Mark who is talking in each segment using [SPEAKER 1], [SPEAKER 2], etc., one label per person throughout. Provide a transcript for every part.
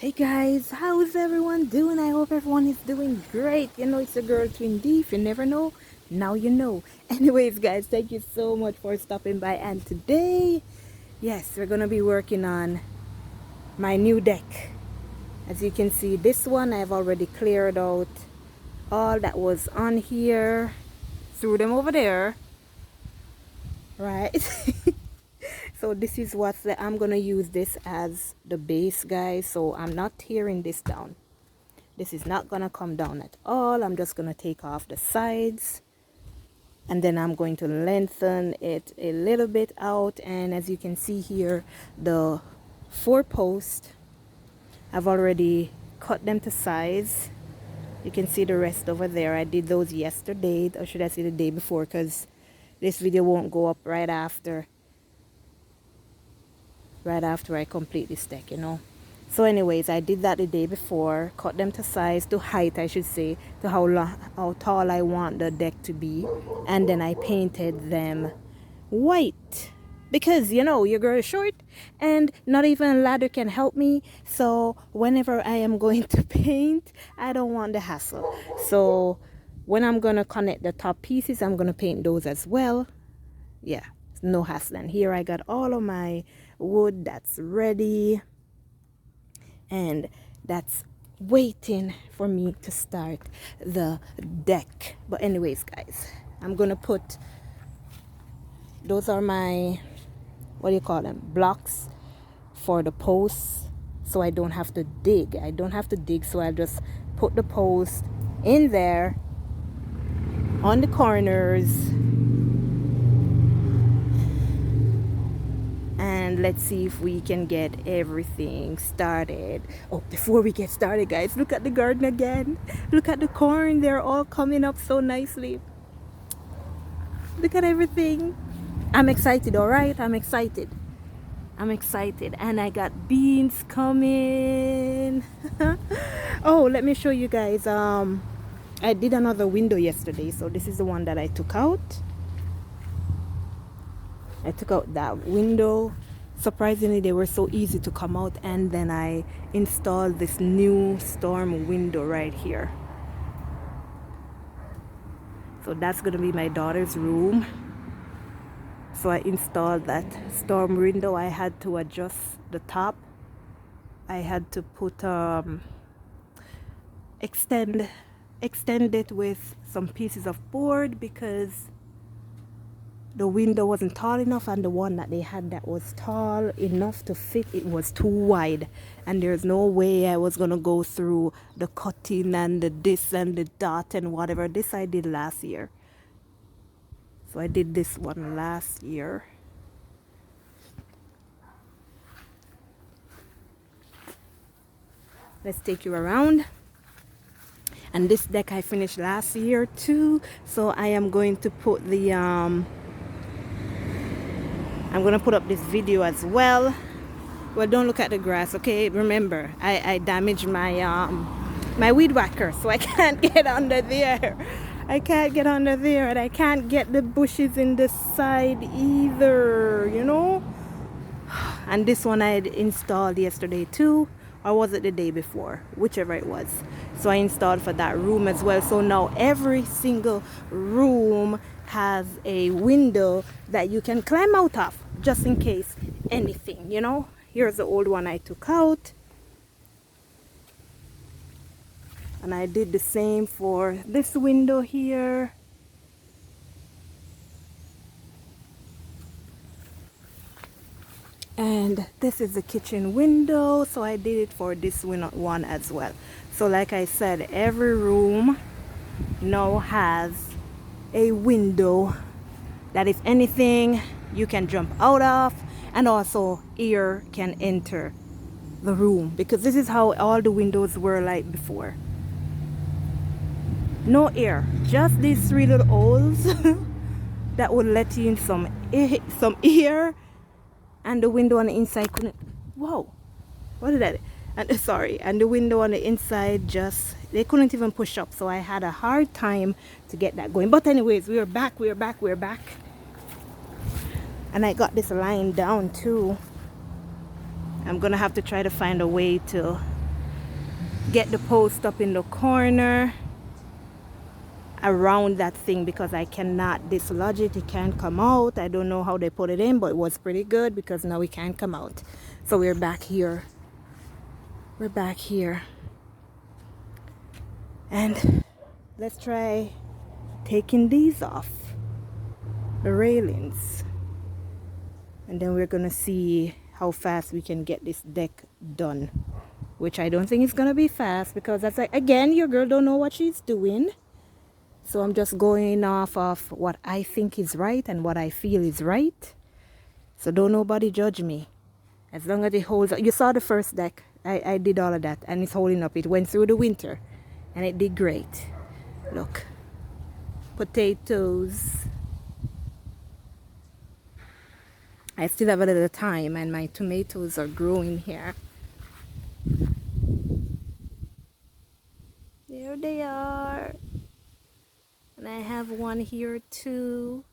[SPEAKER 1] Hey guys, how's everyone doing? I hope everyone is doing great. You know, it's your girl Twin D. If you never know, now you know. Anyways, guys, thank you so much for stopping by. And today, yes, we're gonna be working on my new deck. As you can see, this one I've already cleared out all that was on here, threw them over there, right? So this is I'm gonna use this as the base, guys. So I'm not tearing this down. This is not gonna come down at all. I'm just gonna take off the sides, and then I'm going to lengthen it a little bit out. And as you can see here, the 4 posts, I've already cut them to size. You can see the rest over there. I did those yesterday, or should I say the day before, because this video won't go up right after I complete this deck, you know. So anyways, I did that the day before, cut them to size, to height I should say, to how tall I want the deck to be, and then I painted them white, because you know your girl is short and not even a ladder can help me. So whenever I am going to paint, I don't want the hassle. So when I'm gonna connect the top pieces, I'm gonna paint those as well. Yeah, no hassle. And here I got all of my wood that's ready, and that's waiting for me to start the deck. But anyways, guys, I'm gonna put, those are my, what do you call them, blocks for the posts, so I don't have to dig. So I'll just put the post in there on the corners, and let's see if we can get everything started. Oh, before we get started, guys, look at the garden again. Look at the corn, they're all coming up so nicely. Look at everything. I'm excited. All right, I'm excited, and I got beans coming. Oh, let me show you guys. I did another window yesterday, so this is the one that I took out. I took out that window. Surprisingly, they were so easy to come out, and then I installed this new storm window right here. So that's gonna be my daughter's room. So I installed that storm window. I had to adjust the top. I had to put extend it with some pieces of board, because the window wasn't tall enough, and the one that they had that was tall enough to fit, it was too wide, and there's no way I was gonna go through the cutting and the this and the dot and whatever. This I did last year. So I did this one last year. Let's take you around. And this deck I finished last year too. So I am going to put the I'm gonna put up this video as well. Well, don't look at the grass, okay? Remember, I damaged my my weed whacker, so I can't get under there. I can't get under there, and I can't get the bushes in the side either, you know. And this one I had installed yesterday too, or was it the day before? Whichever it was. So I installed for that room as well. So now every single room has a window that you can climb out of, just in case anything, you know. Here's the old one I took out, and I did the same for this window here. And this is the kitchen window, so I did it for this one as well. So like I said, every room now has a window that if anything you can jump out of, and also air can enter the room, because this is how all the windows were like before. No air, just these 3 little holes that would let in some air, and the window on the inside couldn't. Whoa, what did that? And sorry, and the window on the inside, just they couldn't even push up, so I had a hard time to get that going. But anyways, we're back. And I got this line down too. I'm gonna have to try to find a way to get the post up in the corner around that thing because I cannot dislodge it. It can't come out. I don't know how they put it in, but it was pretty good because now it can't come out. So we're back here. We're back here. And let's try taking these off, the railings. And then we're gonna see how fast we can get this deck done. Which I don't think it's gonna be fast because that's like, again, your girl don't know what she's doing. So I'm just going off of what I think is right and what I feel is right. So don't nobody judge me. As long as it holds up. You saw the first deck. I did all of that and it's holding up. It went through the winter and it did great. Look. Potatoes. I still have a little time and my tomatoes are growing here. There they are. And I have one here too.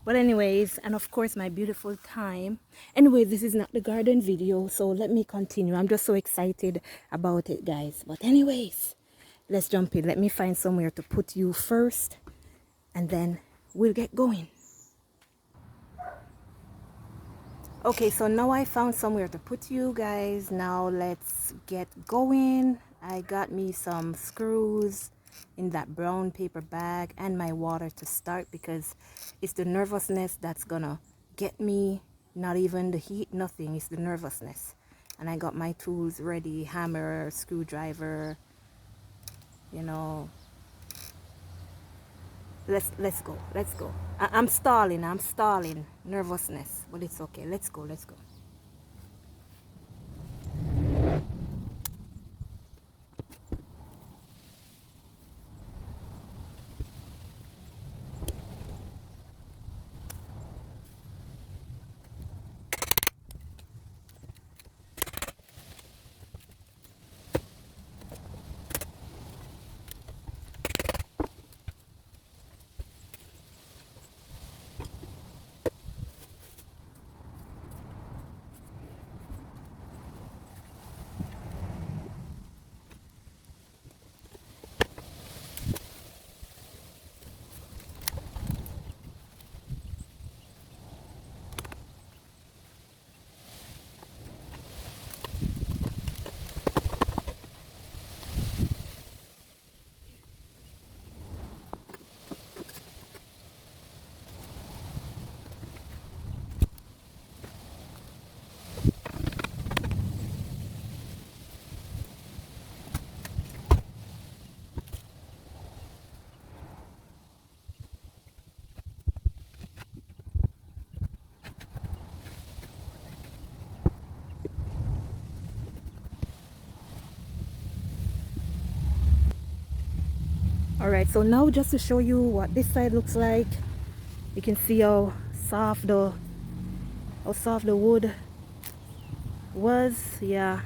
[SPEAKER 1] But anyways, and of course my beautiful thyme. Anyway, this is not the garden video, so let me continue. I'm just so excited about it, guys. But anyways, let's jump in. Let me find somewhere to put you first, and then we'll get going. Okay, so now I found somewhere to put you guys. Now let's get going. I got me some screws in that brown paper bag and my water to start because it's the nervousness that's gonna get me. Not even the heat, nothing. It's the nervousness. And I got my tools ready, hammer, screwdriver, you know. Let's go. I'm stalling. Nervousness, but it's okay. Let's go. Alright, so now just to show you what this side looks like, you can see how soft the wood was. Yeah,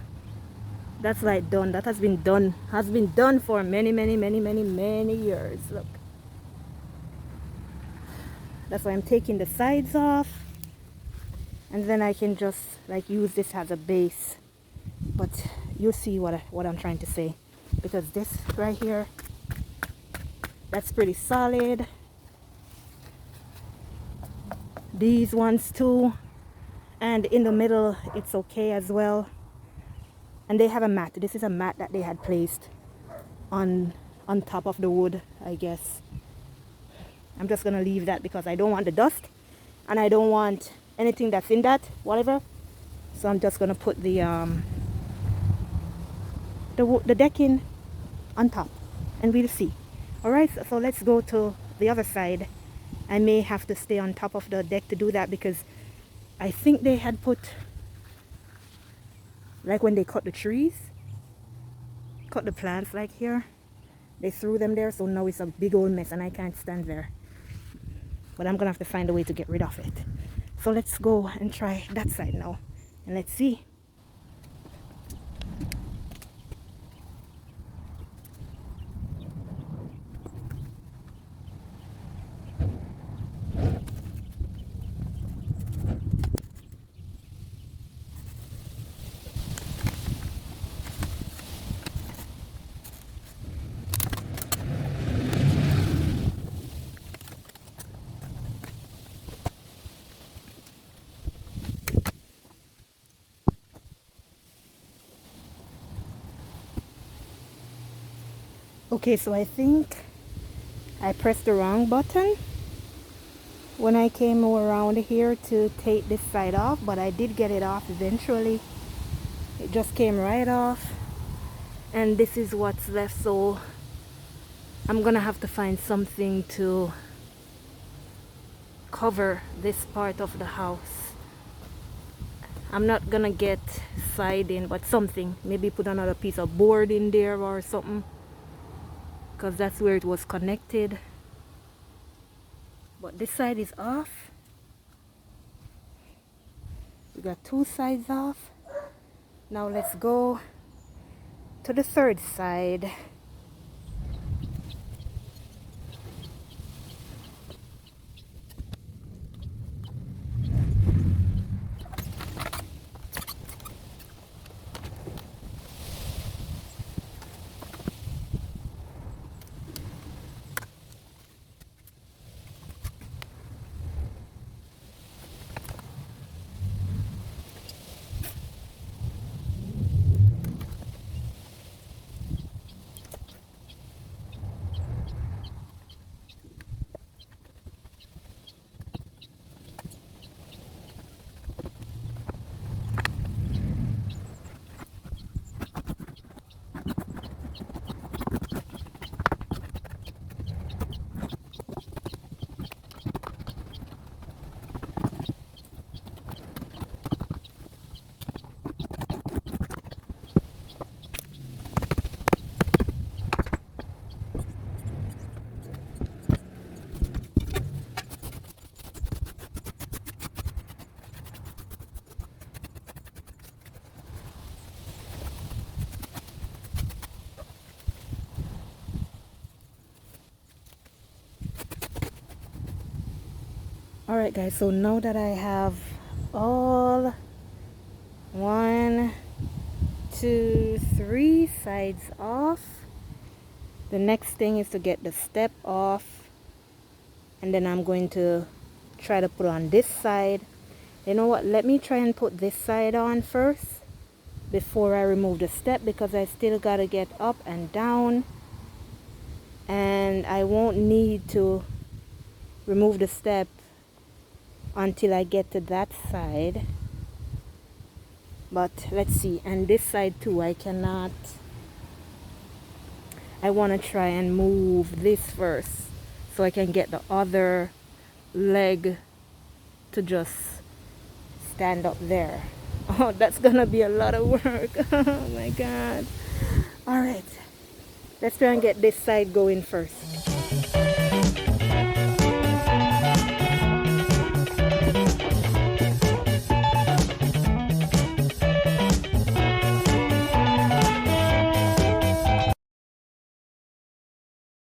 [SPEAKER 1] that's like done. That has been done for many years. Look, that's why I'm taking the sides off, and then I can just like use this as a base. But you'll see what I'm trying to say, because this right here, that's pretty solid. These ones too, and in the middle it's okay as well. And they have a mat. This is a mat that they had placed on top of the wood, I guess. I'm just gonna leave that because I don't want the dust and I don't want anything that's in that, whatever. So I'm just gonna put the decking on top and we'll see. Alright, so let's go to the other side. I may have to stay on top of the deck to do that because I think they had put, like when they cut the trees, cut the plants like here, they threw them there, so now it's a big old mess and I can't stand there. But I'm gonna have to find a way to get rid of it. So let's go and try that side now and let's see. Okay, so I think I pressed the wrong button when I came around here to take this side off, but I did get it off eventually. It just came right off, and this is what's left, so I'm gonna have to find something to cover this part of the house. I'm not gonna get siding, but something, maybe put another piece of board in there or something, because that's where it was connected. But this side is off. We got two sides off. Now let's go to the third side. Alright guys, so now that I have all 1, 2, 3 sides off, the next thing is to get the step off, and then I'm going to try to put on this side. You know what, let me try and put this side on first before I remove the step, because I still gotta get up and down, and I won't need to remove the step until I get to that side. But let's see, and this side too, I want to try and move this first so I can get the other leg to just stand up there. Oh, that's gonna be a lot of work. Oh my god. All right, let's try and get this side going first.